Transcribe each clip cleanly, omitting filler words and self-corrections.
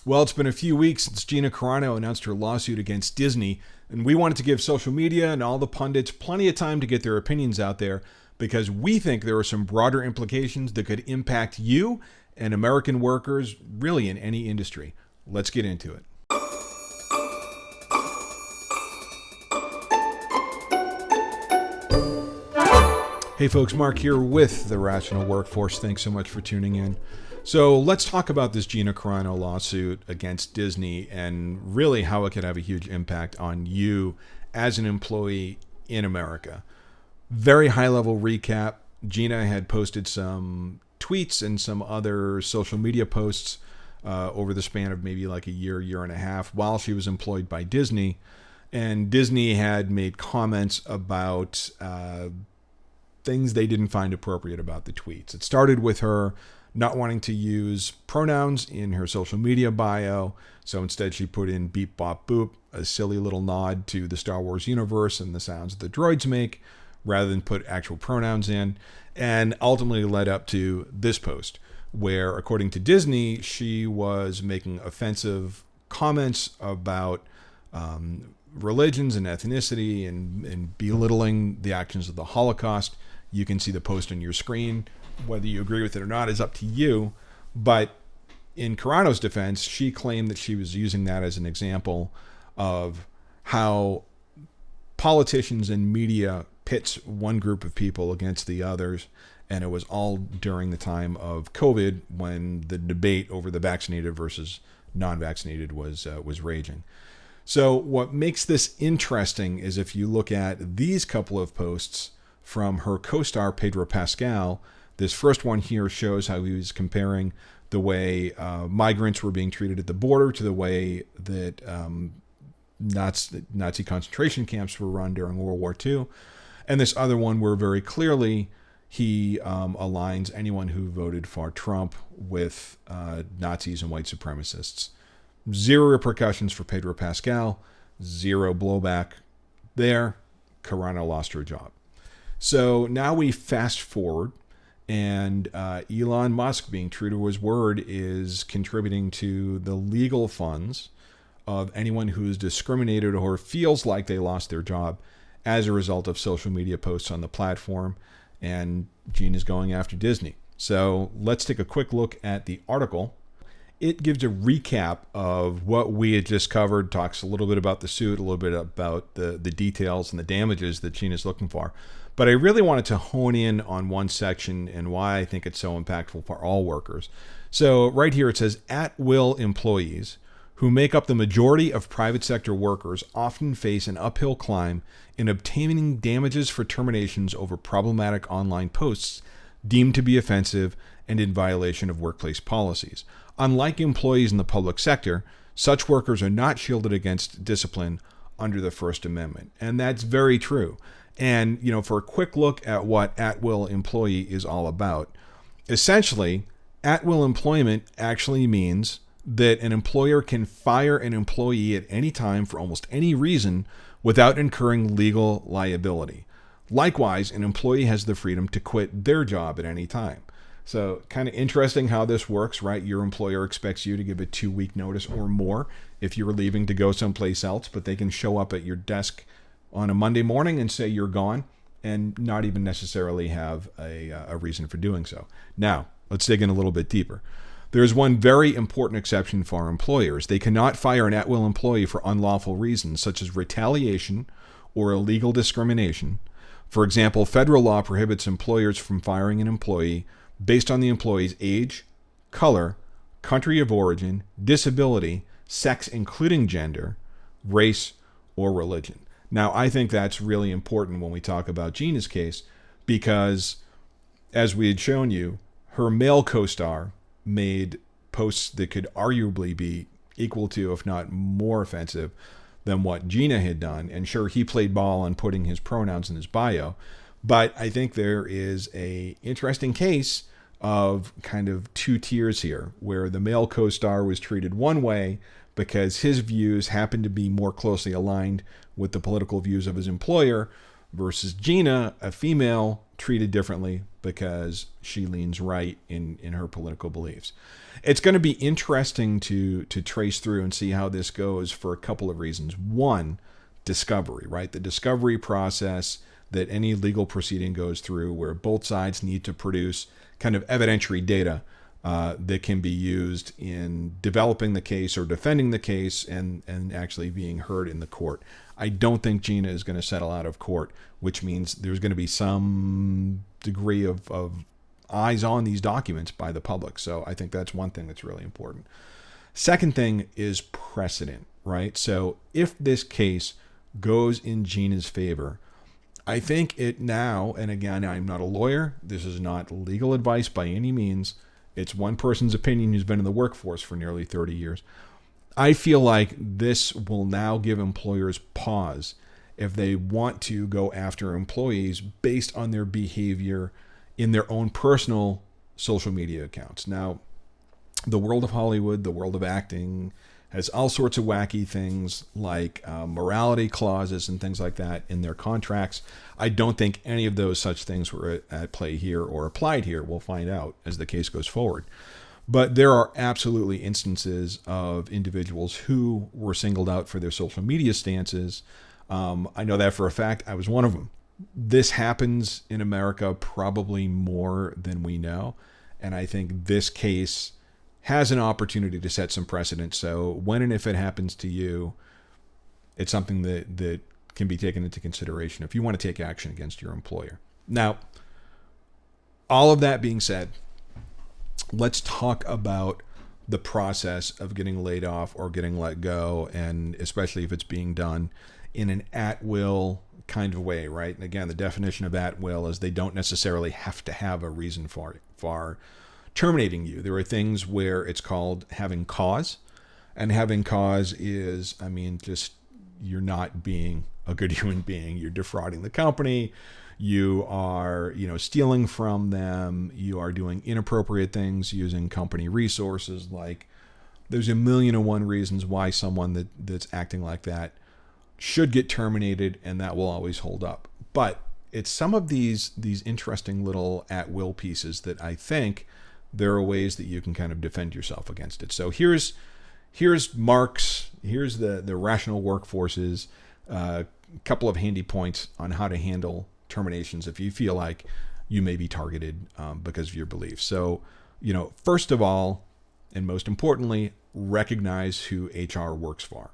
Well, it's been a few weeks since Gina Carano announced her lawsuit against Disney, and we wanted to give social media and all the pundits plenty of time to get their opinions out there because we think there are some broader implications that could impact you and American workers, really in any industry. Let's get into it. Hey folks, Mark here with The Rational Workforce. Thanks so much for tuning in. So let's talk about this Gina Carano lawsuit against Disney and really how it could have a huge impact on you as an employee in America. Very high level recap. Gina had posted some tweets and some other social media posts over the span of maybe like a year and a half while she was employed by Disney. And Disney had made comments about things they didn't find appropriate about the tweets. It started with her not wanting to use pronouns in her social media bio. So instead she put in beep, bop, boop, a silly little nod to the Star Wars universe and the sounds the droids make, rather than put actual pronouns in. And ultimately led up to this post, where according to Disney, she was making offensive comments about religions and ethnicity and belittling the actions of the Holocaust. You can see the post on your screen. Whether you agree with it or not is up to you. But in Carano's defense, she claimed that she was using that as an example of how politicians and media pits one group of people against the others. And it was all during the time of COVID when the debate over the vaccinated versus non-vaccinated was raging. So what makes this interesting is if you look at these couple of posts from her co-star Pedro Pascal. This first one here shows how he was comparing the way migrants were being treated at the border to the way that Nazi concentration camps were run during World War II. And this other one where very clearly he aligns anyone who voted for Trump with Nazis and white supremacists. Zero repercussions for Pedro Pascal, zero blowback there. Carano lost her job. So now we fast forward, and Elon Musk, being true to his word, is contributing to the legal funds of anyone who is discriminated or feels like they lost their job as a result of social media posts on the platform. And Gina's going after Disney. So let's take a quick look at the article. It gives a recap of what we had just covered, talks a little bit about the suit, a little bit about the details and the damages that Gina's looking for. But I really wanted to hone in on one section and why I think it's so impactful for all workers. So right here it says, at-will employees who make up the majority of private sector workers often face an uphill climb in obtaining damages for terminations over problematic online posts deemed to be offensive and in violation of workplace policies. Unlike employees in the public sector, such workers are not shielded against discipline under the First Amendment. And that's very true. And, for a quick look at what at-will employee is all about, essentially, at-will employment actually means that an employer can fire an employee at any time for almost any reason without incurring legal liability. Likewise, an employee has the freedom to quit their job at any time. So kind of interesting how this works, right? Your employer expects you to give a 2-week notice or more if you're leaving to go someplace else, but they can show up at your desk on a Monday morning and say you're gone and not even necessarily have a reason for doing so. Now, let's dig in a little bit deeper. There's one very important exception for employers. They cannot fire an at-will employee for unlawful reasons, such as retaliation or illegal discrimination. For example, federal law prohibits employers from firing an employee based on the employee's age, color, country of origin, disability, sex including gender, race, or religion. Now, I think that's really important when we talk about Gina's case because, as we had shown you, her male co-star made posts that could arguably be equal to, if not more offensive than what Gina had done. And sure, he played ball on putting his pronouns in his bio. But I think there is a interesting case of kind of two tiers here, where the male co-star was treated one way because his views happened to be more closely aligned with the political views of his employer versus Gina, a female, treated differently because she leans right in her political beliefs. It's going to be interesting to trace through and see how this goes for a couple of reasons. One, discovery, right? The discovery process that any legal proceeding goes through, where both sides need to produce kind of evidentiary data that can be used in developing the case or defending the case and actually being heard in the court. I don't think Gina is going to settle out of court, which means there's going to be some degree of eyes on these documents by the public. So I think that's one thing that's really important. Second thing is precedent, right? So if this case goes in Gina's favor, I think it now, and again, I'm not a lawyer, this is not legal advice by any means, it's one person's opinion who's been in the workforce for nearly 30 years. I feel like this will now give employers pause if they want to go after employees based on their behavior in their own personal social media accounts. Now, the world of Hollywood, the world of acting, has all sorts of wacky things like morality clauses and things like that in their contracts. I don't think any of those such things were at play here or applied here. We'll find out as the case goes forward. But there are absolutely instances of individuals who were singled out for their social media stances. I know that for a fact. I was one of them. This happens in America probably more than we know. And I think this case has an opportunity to set some precedent. So when and if it happens to you, it's something that can be taken into consideration if you want to take action against your employer. Now, all of that being said, let's talk about the process of getting laid off or getting let go, and especially if it's being done in an at-will kind of way, right? And again, the definition of at-will is they don't necessarily have to have a reason for terminating you. There are things where it's called having cause, and having cause is, just you're not being a good human being. You're defrauding the company. You are, stealing from them. You are doing inappropriate things using company resources. Like, there's a million and one reasons why someone that's acting like that should get terminated, and that will always hold up. But it's some of these interesting little at-will pieces that I think there are ways that you can kind of defend yourself against it. So here's Marx, here's the rational workforces, a couple of handy points on how to handle terminations if you feel like you may be targeted because of your beliefs. So, first of all, and most importantly, recognize who HR works for.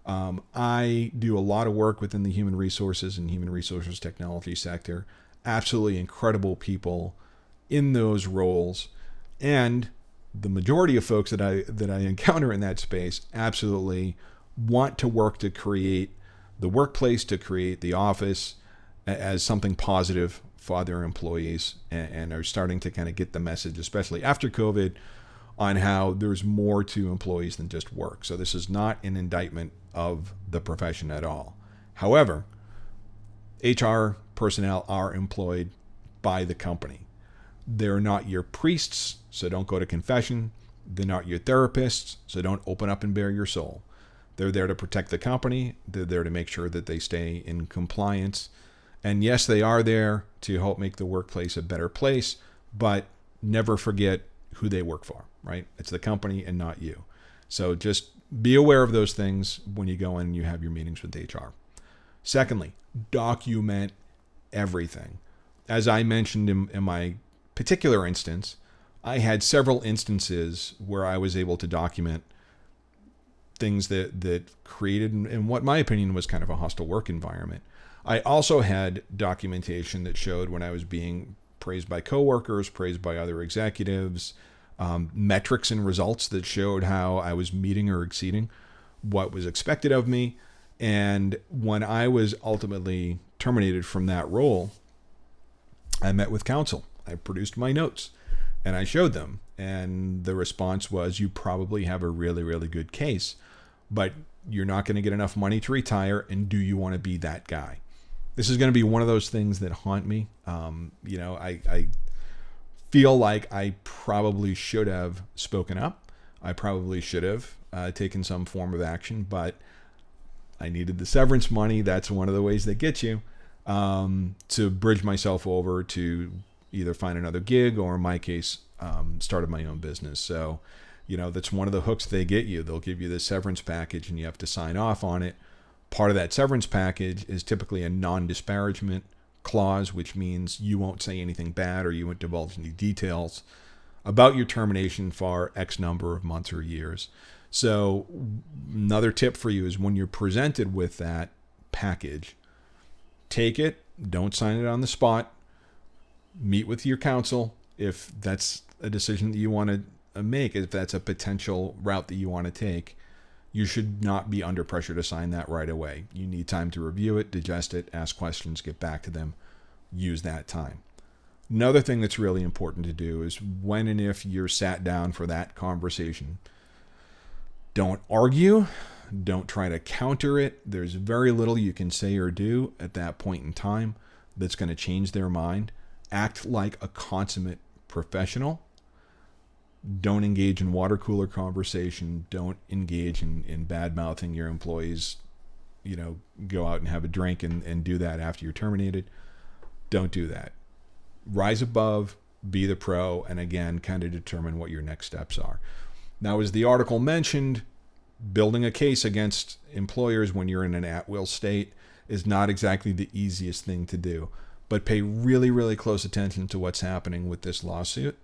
I do a lot of work within the human resources and human resources technology sector. Absolutely incredible people in those roles. And the majority of folks that I encounter in that space absolutely want to work to create the workplace, to create the office as something positive for their employees, and are starting to kind of get the message, especially after COVID, on how there's more to employees than just work. So this is not an indictment of the profession at all. However, HR personnel are employed by the company. They're not your priests, so don't go to confession. They're not your therapists, so don't open up and bare your soul. They're there to protect the company. They're there to make sure that they stay in compliance. And yes, they are there to help make the workplace a better place, but never forget who they work for, right? It's the company and not you. So just be aware of those things when you go in and you have your meetings with HR. Secondly, document everything. As I mentioned in my particular instance, I had several instances where I was able to document things that created, in what my opinion was kind of a hostile work environment. I also had documentation that showed when I was being praised by coworkers, praised by other executives, metrics and results that showed how I was meeting or exceeding what was expected of me. And when I was ultimately terminated from that role, I met with counsel. I produced my notes and I showed them. And the response was, you probably have a really, really good case, but you're not going to get enough money to retire. And do you want to be that guy? This is going to be one of those things that haunt me. I feel like I probably should have spoken up. I probably should have taken some form of action, but I needed the severance money. That's one of the ways they get you. to bridge myself over to either find another gig or, in my case, started my own business. So, that's one of the hooks they get you. They'll give you this severance package and you have to sign off on it. Part of that severance package is typically a non-disparagement clause, which means you won't say anything bad or you won't divulge any details about your termination for X number of months or years. So another tip for you is when you're presented with that package, take it, don't sign it on the spot, meet with your counsel if that's a decision that you want to make, if that's a potential route that you want to take. You should not be under pressure to sign that right away. You need time to review it, digest it, ask questions, get back to them, use that time. Another thing that's really important to do is when and if you're sat down for that conversation, don't argue, don't try to counter it. There's very little you can say or do at that point in time that's going to change their mind. Act like a consummate professional. Don't engage in water cooler conversation. Don't engage in bad-mouthing your employees. Go out and have a drink and do that after you're terminated. Don't do that. Rise above, be the pro, and again, kind of determine what your next steps are. Now, as the article mentioned, building a case against employers when you're in an at-will state is not exactly the easiest thing to do. But pay really, really close attention to what's happening with this lawsuit,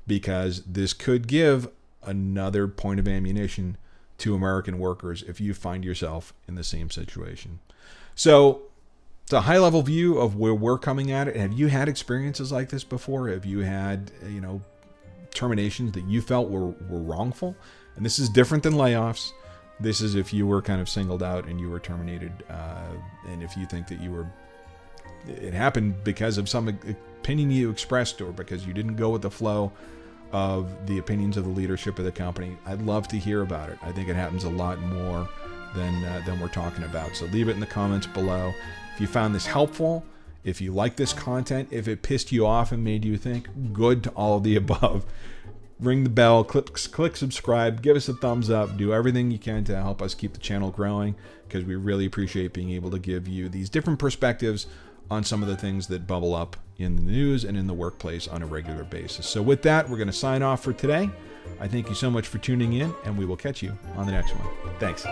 because this could give another point of ammunition to American workers if you find yourself in the same situation. So it's a high-level view of where we're coming at it. Have you had experiences like this before? Have you had, terminations that you felt were wrongful? And this is different than layoffs. This is if you were kind of singled out and you were terminated, and if you think that it happened because of some opinion you expressed or because you didn't go with the flow of the opinions of the leadership of the company. I'd love to hear about it. I think it happens a lot more than we're talking about. So leave it in the comments below. If you found this helpful, if you like this content, if it pissed you off and made you think, good to all of the above. Ring the bell, click subscribe, give us a thumbs up, do everything you can to help us keep the channel growing, because we really appreciate being able to give you these different perspectives on some of the things that bubble up in the news and in the workplace on a regular basis. So with that, we're going to sign off for today. I thank you so much for tuning in, and we will catch you on the next one. Thanks.